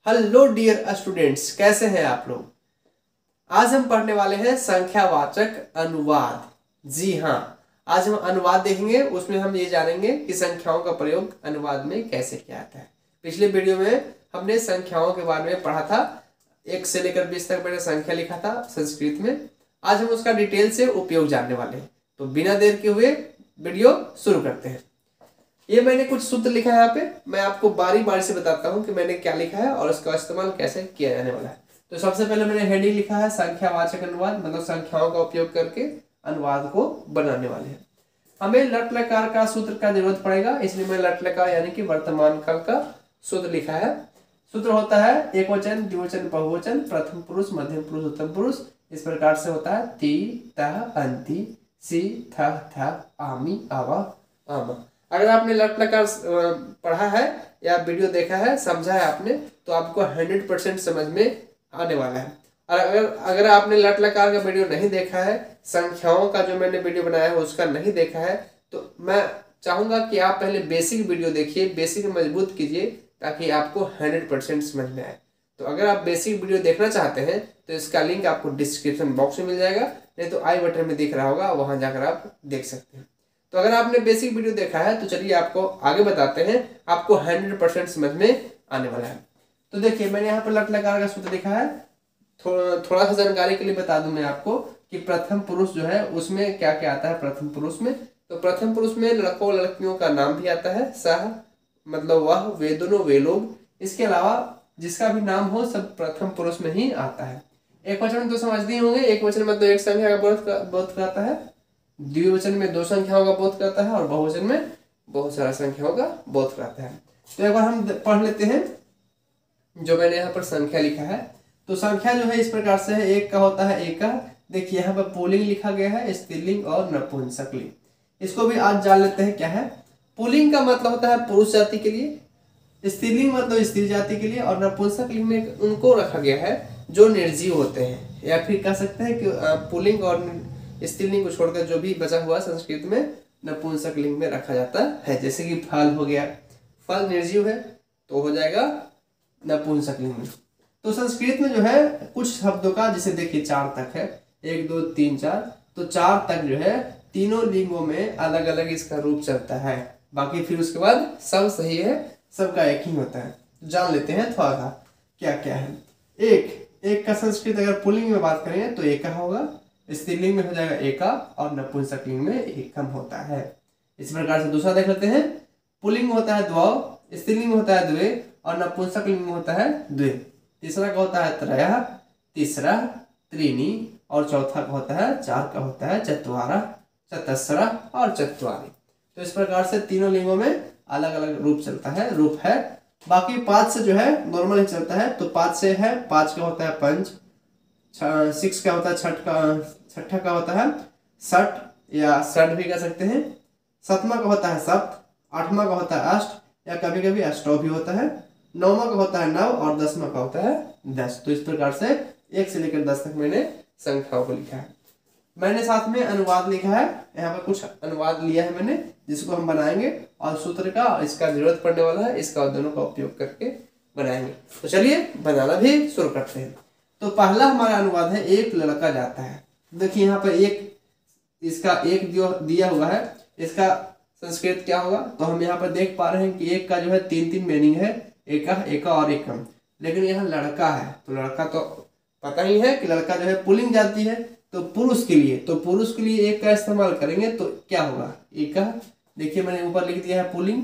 Hello dear students, कैसे हैं आप लोग। आज हम पढ़ने वाले हैं संख्यावाचक अनुवाद। जी हाँ, आज हम अनुवाद देखेंगे। उसमें हम ये जानेंगे कि संख्याओं का प्रयोग अनुवाद में कैसे किया जाता है। पिछले वीडियो में हमने संख्याओं के बारे में पढ़ा था। 1 से लेकर 20 तक मैंने संख्या लिखा था संस्कृत में। आज हम उसका डिटेल से उपयोग जानने वाले हैं। तो बिना देर के हुए वीडियो शुरू करते हैं। ये मैंने कुछ सूत्र लिखा है यहाँ पे। मैं आपको बारी बारी से बताता हूँ कि मैंने क्या लिखा है और उसका इस्तेमाल कैसे किया जाने वाला है। तो सबसे पहले मैंने हेडिंग लिखा है संख्यावाचक अनुवाद, मतलब संख्याओं का उपयोग करके अनुवाद को बनाने वाले हैं। हमें लट लकार का सूत्र का जरूरत पड़ेगा, इसलिए मैं लट लकार यानी कि वर्तमान काल का सूत्र लिखा है। सूत्र होता है एक वचन, द्विवचन, बहुवचन, प्रथम पुरुष, मध्यम पुरुष, उत्तम पुरुष। इस प्रकार से होता है ती, तह, अंति, सी, थह, थह, आमी, आवा, आमा। अगर आपने लट लकार पढ़ा है या वीडियो देखा है, समझा है आपने, तो आपको 100% समझ में आने वाला है। और अगर आपने लट लकार का वीडियो नहीं देखा है, संख्याओं का जो मैंने वीडियो बनाया है उसका नहीं देखा है, तो मैं चाहूंगा कि आप पहले बेसिक वीडियो देखिए, बेसिक मजबूत कीजिए, ताकि आपको 100% समझ में आए। तो अगर आप बेसिक वीडियो देखना चाहते हैं तो इसका लिंक आपको डिस्क्रिप्शन बॉक्स में मिल जाएगा, नहीं तो आई बटन में दिख रहा होगा, वहां जाकर आप देख सकते हैं। तो अगर आपने बेसिक वीडियो देखा है तो चलिए आपको आगे बताते हैं, आपको 100% समझ में आने वाला है। तो देखिए, मैंने यहाँ पर लट लकार का सूत्र लिखा है। थोड़ा सा जानकारी के लिए बता दूं मैं आपको कि प्रथम पुरुष जो है उसमें क्या क्या आता है। प्रथम पुरुष में, तो प्रथम पुरुष में लड़कों लड़कियों का नाम भी आता है। सह मतलब वह, वे दोनों, वे लोग। इसके अलावा जिसका भी नाम हो सब प्रथम पुरुष में ही आता है। एक वचन तो समझते ही होंगे। एक वचन मतलब एक संख्या का बोध कराता है, द्विवचन में 2 संख्याओं का बोध करता है, और बहुवचन में बहुत सारा संख्याओं का बोध कराता है। तो एक बार हम पढ़ लेते हैं जो मैंने यहाँ पर संख्या लिखा है। तो संख्या जो है इस प्रकार से है। एक का होता है एक का। देखिए यहाँ पर पुल्लिंग लिखा गया है, स्त्रीलिंग और नपुंसकलिंग। इसको भी आज जान लेते हैं क्या है। पुल्लिंग का मतलब होता है पुरुष जाति के लिए, स्त्रीलिंग मतलब स्त्री जाति के लिए, और नपुंसकलिंग में उनको रखा गया है जो निर्जीव होते हैं। या फिर कह सकते हैं कि पुल्लिंग और स्त्रीलिंग को छोड़कर जो भी बचा हुआ संस्कृत में नपुंसकलिंग में रखा जाता है। जैसे कि फल हो गया, फल निर्जीव है तो हो जाएगा नपुंसकलिंग में। तो संस्कृत में जो है कुछ शब्दों का, जैसे देखिए 4 तक है, 1 2 3 4, तो 4 तक जो है तीनों लिंगों में अलग अलग इसका रूप चलता है। बाकी फिर उसके बाद सब सही है, सबका एक ही होता है। जान लेते हैं थोड़ा सा क्या क्या है। एक का संस्कृत अगर पुल्लिंग में बात करें तो एक होगा, स्त्रीलिंग में हो जाएगा एका, और नपुंसकलिंग में एकम होता है। इस प्रकार से दूसरा देख लेते हैं। पुल्लिंग होता है द्वौ, स्त्रीलिंग में होता है द्वे, और नपुंसकलिंग में होता है द्वे। तीसरा का होता है त्रयः, तीसरा त्रीणि, और चौथा का होता है 4 का होता है चत्वारः, चतस्रः और चत्वारि। तो इस प्रकार से तीनों लिंगों में अलग अलग रूप चलता है, रूप है। बाकी 5 से जो है नॉर्मल ही चलता है। तो 5 से है, 5 का होता है पंच, 6 का होता है छठा का होता है षट या षड भी कह सकते हैं, 7वां का होता है सप्त, 8वां का होता है अष्ट या कभी कभी अष्टौ भी होता है, 9वां का होता है नव, और 10वां का होता है 10। तो इस प्रकार से 1 से लेकर 10 तक मैंने संख्याओं को लिखा है। मैंने साथ में अनुवाद लिखा है, यहाँ पर कुछ अनुवाद लिया है मैंने, जिसको हम बनाएंगे, और सूत्र का इसका जरूरत पड़ने वाला है, इसका दोनों का उपयोग करके बनाएंगे। तो चलिए बनाना भी शुरू करते हैं। तो पहला हमारा अनुवाद है एक लड़का जाता है। देखिए यहाँ पर एक, इसका एक जो दिया हुआ है, इसका संस्कृत क्या होगा। तो हम यहाँ पर देख पा रहे हैं कि एक का जो है 3 मीनिंग है, एका, एका और एकम। लेकिन यहाँ लड़का है, तो लड़का तो पता ही है कि लड़का जो है पुल्लिंग जाती है। तो पुरुष के लिए, तो पुरुष के लिए एक का इस्तेमाल करेंगे तो क्या होगा, एका। देखिए मैंने ऊपर लिख दिया है पुल्लिंग,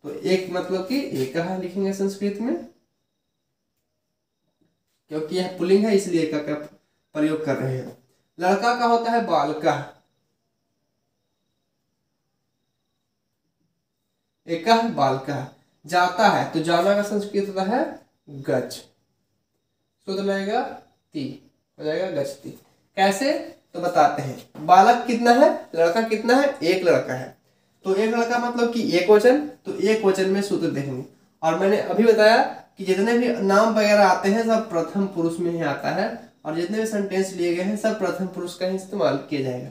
तो एक मतलब कि एका लिखेंगे संस्कृत में, क्योंकि यह पुल्लिंग है इसलिए एका का प्रयोग कर रहे हैं। लड़का का होता है बालका, एका बालका। जाता है, तो जाना का संस्कृत होता है गच्छ, सूत्र लगेगा ती, हो जाएगा गच्छति। कैसे, तो बताते हैं। बालक कितना है, लड़का कितना है, एक लड़का है। तो एक लड़का मतलब कि एक वचन, तो एक वचन में सूत्र देखेंगे। और मैंने अभी बताया कि जितने भी नाम वगैरह आते हैं सब प्रथम पुरुष में ही आता है, और जितने भी सेंटेंस लिए गए हैं सब प्रथम पुरुष का ही इस्तेमाल किया जाएगा।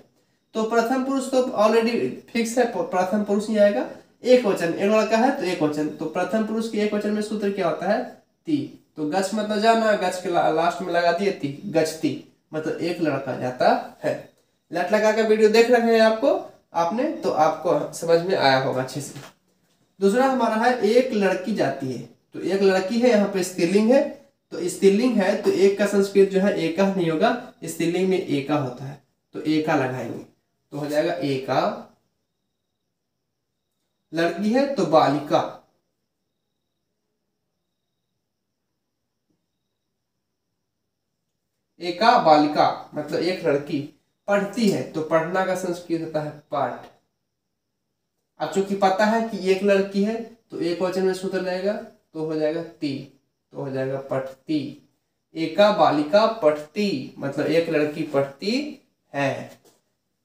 तो प्रथम पुरुष तो ऑलरेडी फिक्स है, प्रथम पुरुष ही आएगा। एक वचन, एक लड़का है तो एक वचन, तो प्रथम पुरुष के एक वचन में सूत्र क्या होता है ती। तो गच्छ मतलब जाना, गच्छ के लास्ट में लगा दिए ती, गच्छती मतलब एक लड़का जाता है। लट लगा कर वीडियो देख रहे हैं आपने, तो आपको समझ में आया होगा अच्छे से। दूसरा हमारा है एक लड़की जाती है। तो एक लड़की है, यहाँ पे स्त्रीलिंग है, तो स्त्रीलिंग है तो एक का संस्कृत जो है एका नहीं होगा, स्त्रीलिंग में एका होता है, तो एका लगाएंगे तो हो जाएगा एका। लड़की है तो बालिका, एका बालिका मतलब एक लड़की। पढ़ती है तो पढ़ना का संस्कृत होता है पाठ। अब चूंकि पता है कि एक लड़की है तो एक वचन में सूत्र रहेगा तो हो जाएगा ती, तो हो जाएगा पठती। एका बालिका पठती मतलब एक लड़की पढ़ती है।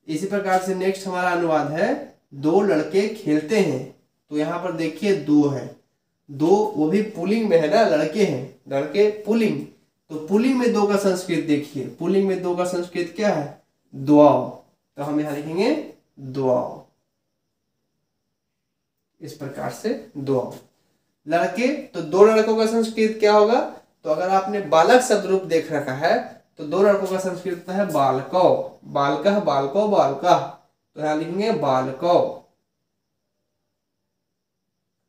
इसी प्रकार से नेक्स्ट हमारा अनुवाद है दो लड़के खेलते हैं। तो यहाँ पर देखिए दो है, दो वो भी पुल्लिंग में है ना, लड़के हैं, लड़के पुल्लिंग। तो पुल्लिंग में दो का संस्कृत देखिए, पुल्लिंग में दो का संस्कृत क्या है, द्वौ। तो हम यहाँ लिखेंगे द्वौ, इस प्रकार से द्वौ। लड़के तो दो लड़कों का संस्कृत क्या होगा, तो अगर आपने बालक शब्द रूप देख रखा है तो दो लड़कों का संस्कृत होता है बालको, बालकः बालको बालकः, तो यहाँ लिखेंगे बालको।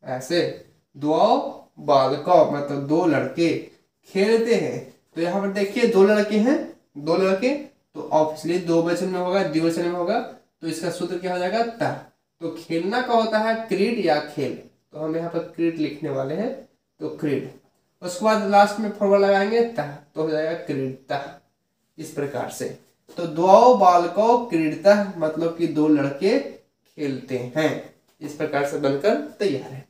ऐसे द्वौ बालको मतलब दो लड़के खेलते हैं। तो यहाँ पर देखिए दो लड़के हैं, दो लड़के, तो ऑब्वियसली दो वचन में होगा, द्विवचन में होगा, तो इसका सूत्र क्या हो जाएगा ता। तो खेलना का होता है क्रीड या खेल, तो हम यहाँ पर क्रीड लिखने वाले हैं, तो क्रीड। उसके बाद लास्ट में फॉर्मूला लगाएंगे ता, तो हो जाएगा क्रीडता, इस प्रकार से। तो द्वौ बालको क्रीडता मतलब कि दो लड़के खेलते हैं, इस प्रकार से बनकर तैयार है।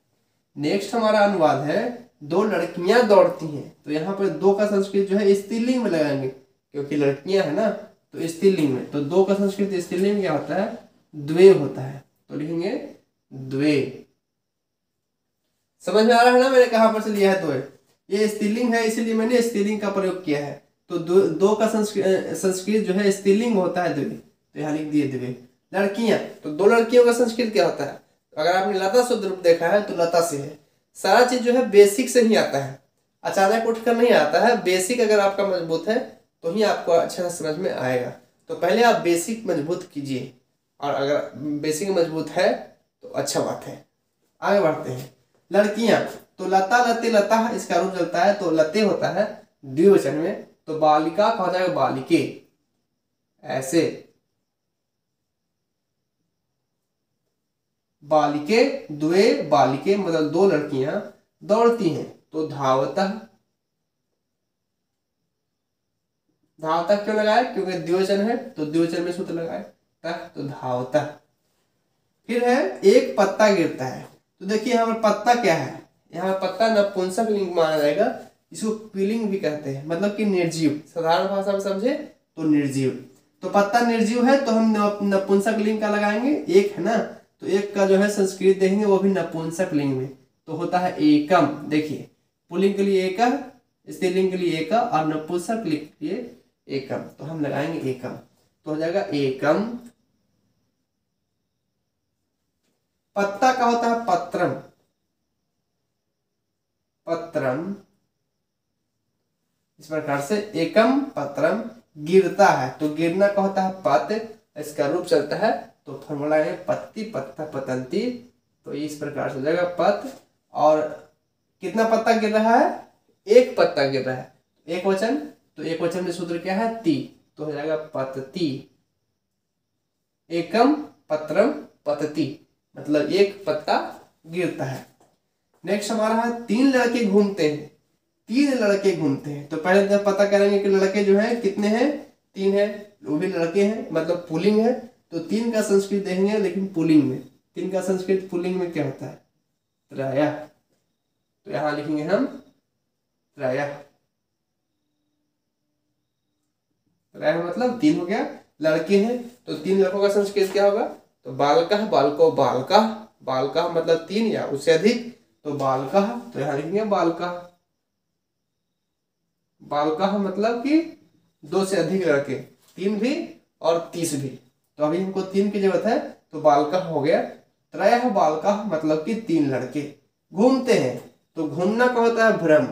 नेक्स्ट हमारा अनुवाद है दो लड़कियां दौड़ती हैं। तो यहाँ पर दो का संस्कृत जो है स्त्रीलिंग में लगाएंगे, क्योंकि लड़कियां है ना, तो स्त्रीलिंग में। तो दो का संस्कृत स्त्रीलिंग में क्या होता है, द्वे होता है, तो लिखेंगे द्वे। समझ में आ रहा है ना मैंने कहां पर से लिया है, द्वे। ये स्त्रीलिंग है इसीलिए मैंने स्त्रीलिंग का प्रयोग किया है। तो दो का संस्कृत जो है स्त्रीलिंग होता है द्वे, तो यहाँ लिख दिए द्वे। लड़कियां, तो दो लड़कियों का संस्कृत क्या होता है, अगर आपने लता शब्द रूप देखा है तो लता से है। सारा चीज जो है बेसिक से ही आता है, अचानक उठकर नहीं आता है। बेसिक अगर आपका मजबूत है तो ही आपको अच्छा समझ में आएगा। तो पहले आप बेसिक मजबूत कीजिए, और अगर बेसिक मजबूत है तो अच्छा बात है। आगे बढ़ते हैं। लड़कियां, तो लता लते लता इसका रूप चलता है, तो लते होता है द्विवचन में, तो बालिका का हो जाएगा बालिके। ऐसे बालिके द्वे बालिके मतलब दो लड़कियां दौड़ती हैं, तो धावता। धावता क्यों लगाए, क्योंकि द्विवचन है तो द्विवचन में सूत्र लगाए तक, तो धावता। फिर है एक पत्ता गिरता है। तो देखिए यहाँ पर पत्ता क्या है, यहाँ पर पत्ता नपुंसक लिंग माना जाएगा, इसको पुल्लिंग भी कहते हैं, मतलब कि निर्जीव। साधारण भाषा में समझे तो निर्जीव। तो पत्ता निर्जीव है तो हम नपुंसक लिंग का लगाएंगे, एक है ना, तो एक का जो है संस्कृत देखेंगे वो भी नपुंसक लिंग में, तो होता है एकम। देखिए पुल्लिंग के लिए एक, स्त्रीलिंग के लिए एक, और नपुंसक लिंग के लिए एकम, तो हम लगाएंगे एकम, तो हो जाएगा एकम। पत्ता का होता है पत्रम, पत्रम, इस प्रकार से एकम पत्रम। गिरता है तो गिरना का होता है पत, इसका रूप चलता है, तो फॉर्मूला है पत्ती पत्ता पतंती, तो इस प्रकार से हो जाएगा पत। और कितना पत्ता गिर रहा है, एक पत्ता गिर रहा है, एक वचन, तो एक वचन में सूत्र क्या है ती, तो हो जाएगा पतती। एकम पत्रम पतती मतलब एक पत्ता गिरता है। नेक्स्ट हमारा है तीन लड़के घूमते हैं। तीन लड़के घूमते हैं, तो पहले तो पता करेंगे कि लड़के जो है कितने हैं, तीन है, वो भी लड़के हैं मतलब पुल्लिंग है, तो तीन का संस्कृत देखेंगे, लेकिन पुल्लिंग में तीन का संस्कृत पुल्लिंग में क्या होता है, त्रयः। तो यहां लिखेंगे हम त्रयः, त्रयः मतलब तीन हो गया। लड़के हैं तो तीन लड़कों का संस्कृत क्या होगा, तो बालकः बालको बालकः, बालकः मतलब तीन या उससे अधिक, तो बालकः, तो यहां लिखेंगे बालकः। बालकः मतलब कि दो से अधिक लड़के, तीन भी और 30 भी, तो अभी हमको तीन की जरूरत है, तो बालकः हो गया। त्रयः बालकः मतलब कि तीन लड़के घूमते हैं, तो घूमना का होता है भ्रम,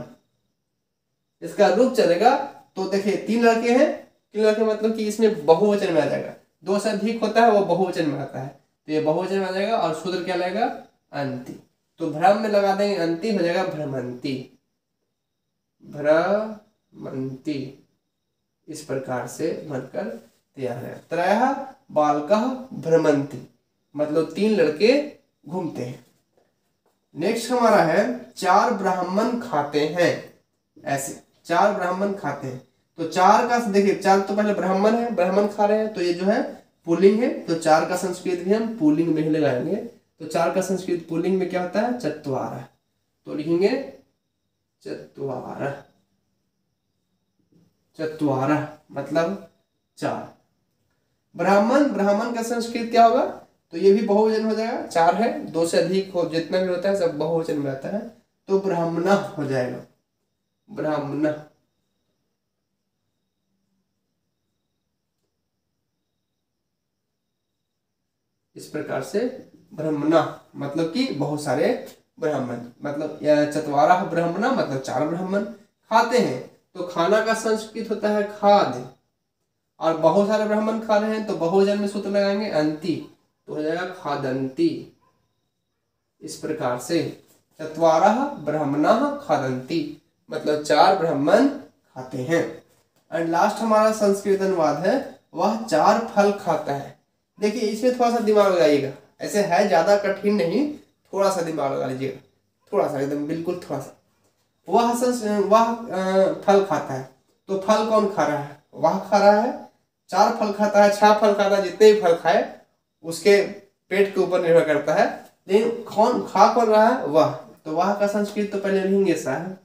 इसका रूप चलेगा तो देखिए 3 लड़के हैं, 3 लड़के मतलब कि इसमें बहुवचन में आ जाएगा, 2 से अधिक होता है वो बहुवचन में आता है, तो ये बहुवचन में आ जाएगा और शूद्र क्या लगेगा अंति। तो भ्रम में लगा देंगे अंति, हो जाएगा भ्रमंती, भ्रमंती। इस प्रकार से बनकर तैयार है। त्रयः बालकः भ्रमंती मतलब 3 लड़के घूमते हैं। नेक्स्ट हमारा है 4 ब्राह्मण खाते हैं। ऐसे 4 ब्राह्मण खाते हैं, तो 4 का देखिए 4 तो पहले ब्राह्मण है, ब्राह्मण खा रहे हैं, तो ये जो है पुल्लिंग है, तो 4 का संस्कृत भी हम पुल्लिंग में ही लगाएंगे। तो 4 का संस्कृत पुल्लिंग में क्या होता है चत्वारः, तो लिखेंगे चत्वारः, चत्वारः मतलब 4। ब्राह्मण, ब्राह्मण का संस्कृत क्या होगा, तो ये भी बहुवचन हो जाएगा, 4 है, 2 से अधिक हो जितना भी होता है सब बहुवचन में आता है, तो ब्राह्मणः हो जाएगा, ब्राह्मणः। इस प्रकार से ब्राह्मणः मतलब कि बहुत सारे ब्राह्मण, मतलब चत्वारः ब्राह्मणः मतलब 4 ब्राह्मण खाते हैं, तो खाना का संस्कृत होता है खाद्य, और बहुत सारे ब्राह्मण खा रहे हैं तो बहुवचन में सूत्र लगाएंगे अंति, तो हो जाएगा खादंती। इस प्रकार से चत्वारः ब्राह्मणाः खादन्ति मतलब 4 ब्राह्मण खाते हैं। एंड लास्ट हमारा संस्कृत अनुवाद है वह 4 फल खाता है। देखिए इसमें थोड़ा सा दिमाग लगाइएगा, ऐसे है ज्यादा कठिन नहीं, थोड़ा सा दिमाग लगा लीजिएगा, थोड़ा सा एकदम बिल्कुल थोड़ा सा। वह फल खाता है, तो फल कौन खा रहा है, वह खा रहा है, 4 फल खाता है, 6 फल खाता है, जितने भी फल खाए उसके पेट के ऊपर निर्भर करता है, लेकिन कौन खा कौन रहा है वह, तो वह का संस्कृत तो पहले लिखेंगे सा है।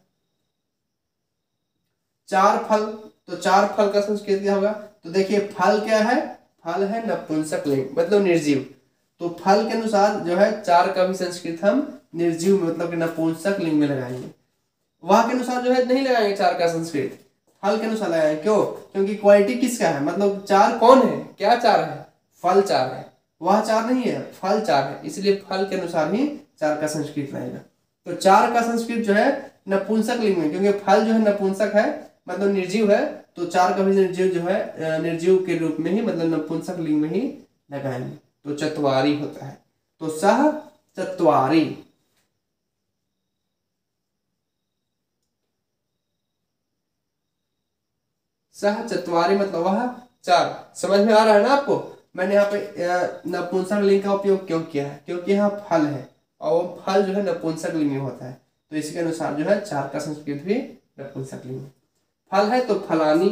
4 फल, तो 4 फल का संस्कृत क्या होगा, तो देखिए फल क्या है, फल है नपुंसक लिंग मतलब निर्जीव, तो फल के अनुसार जो है 4 का भी संस्कृत हम निर्जीव मतलब कि नपुंसक लिंग में लगाएंगे। वह के अनुसार जो है नहीं लगाएंगे 4 का संस्कृत, फल के अनुसार लगाएंगे। क्यों, क्योंकि क्वालिटी किसका है, मतलब 4 कौन है, क्या 4 है, फल 4 है, वह 4 नहीं है, फल 4 है, इसलिए फल के अनुसार ही 4 का संस्कृत रहेगा। तो 4 का संस्कृत जो है नपुंसक लिंग में, क्योंकि फल जो है नपुंसक है मतलब निर्जीव है, तो 4 का भी निर्जीव जो है निर्जीव के रूप में ही मतलब नपुंसक लिंग में ही लगाएंगे, तो चत्वारी होता है, तो सह चत्वारी। सह चत्वारी मतलब वह 4। समझ में आ रहा है ना आपको, मैंने यहाँ पे नपुंसक लिंग का उपयोग क्यों किया है, क्योंकि यहाँ फल है और वो फल जो है नपुंसक लिंग में होता है, तो इसके अनुसार जो है 4 का संस्कृत भी नपुंसक लिंग में। फल है तो फलानी,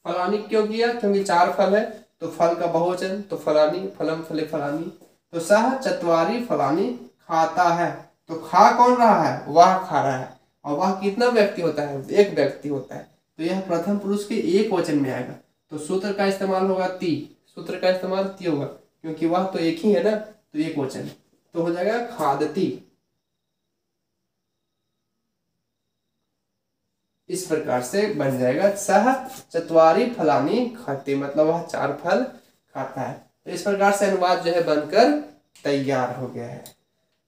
फलानी क्यों किया, क्योंकि 4 फल है तो फल का बहुवचन, तो फलानी, फलम फले फलानी। तो सह चत्वारी फलानी खाता है, तो खा कौन रहा है, वह खा रहा है, और वह कितना व्यक्ति होता है, एक व्यक्ति होता है, तो यह प्रथम पुरुष के एक वचन में आएगा, तो सूत्र का इस्तेमाल होगा ती, सूत्र का इस्तेमाल ती होगा, क्योंकि वह तो एक ही है ना, तो एक वचन, तो हो जाएगा खादती। इस प्रकार से बन जाएगा सह चत्वारी फलानी खाते मतलब वह 4 फल खाता है। तो इस प्रकार से अनुवाद जो है बनकर तैयार हो गया है।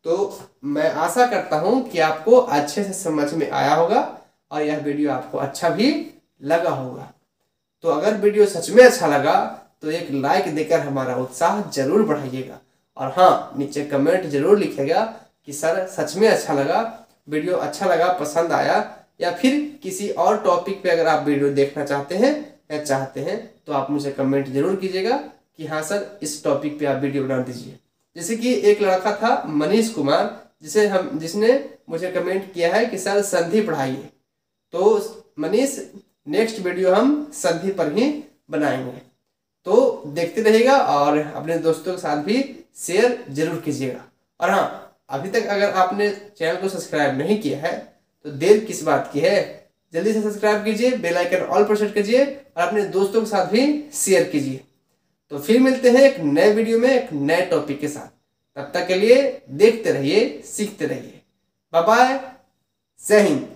तो मैं आशा करता हूं कि आपको अच्छे से समझ में आया होगा और यह वीडियो आपको अच्छा भी लगा होगा। तो अगर वीडियो सच में अच्छा लगा तो एक लाइक देकर हमारा उत्साह जरूर बढ़ाइएगा, और हाँ नीचे कमेंट जरूर लिखिएगा कि सर सच में अच्छा लगा, वीडियो अच्छा लगा, पसंद आया, या फिर किसी और टॉपिक पे अगर आप वीडियो देखना चाहते हैं या चाहते हैं तो आप मुझे कमेंट जरूर कीजिएगा कि हाँ सर इस टॉपिक पे आप वीडियो बना दीजिए। जैसे कि एक लड़का था मनीष कुमार, जिसने मुझे कमेंट किया है कि सर संधि पढ़ाइए, तो मनीष नेक्स्ट वीडियो हम संधि पर ही बनाएंगे, तो देखते रहिएगा और अपने दोस्तों के साथ भी शेयर जरूर कीजिएगा। और हाँ अभी तक अगर आपने चैनल को सब्सक्राइब नहीं किया है तो देर किस बात की है, जल्दी से सब्सक्राइब कीजिए, बेल आइकन ऑल पर सेट कीजिए और अपने दोस्तों के साथ भी शेयर कीजिए। तो फिर मिलते हैं एक नए वीडियो में एक नए टॉपिक के साथ, तब तक के लिए देखते रहिए, सीखते रहिए। बाय बाय, जय हिंद।